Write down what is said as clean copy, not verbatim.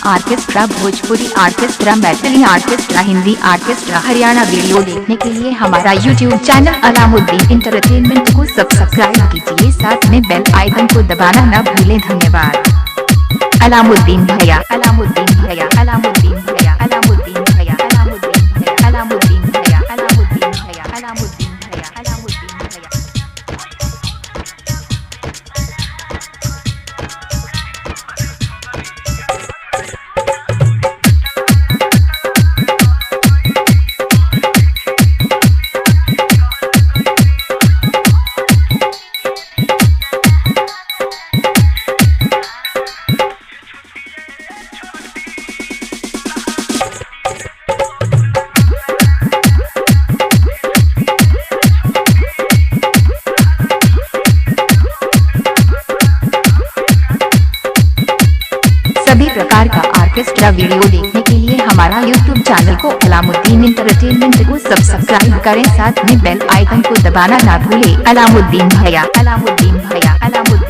Orchestra, Bhojpuri orchestra, Maithili orchestra, Hindi orchestra, Haryana. Video देखने के लिए हमारा यूट्यूब चैनल अलामुद्दीन इंटरटेनमेंट को सब्सक्राइब कीजिए, साथ में बेल आइकन को दबाना न भूलें। धन्यवाद। अलामुद्दीन भैया, अलामुद्दीन भैया, अलामुद्दीन भैया, अलामुद्दीन भैया, अलामुद्दीन भैया, अलामुद्दीन भैया, अलामुद्दीन भैया, अलामुद्दीन भैया, अलामुद्दीन भैया। सभी प्रकार का आर्केस्ट्रा वीडियो देखने के लिए हमारा यूट्यूब चैनल को अलामुद्दीन इंटरटेनमेंट को सब्सक्राइब करें, साथ में बेल आइकन को दबाना ना भूलें। अलामुद्दीन भैया, अलामुद्दीन भैया, अलामुद्दीन।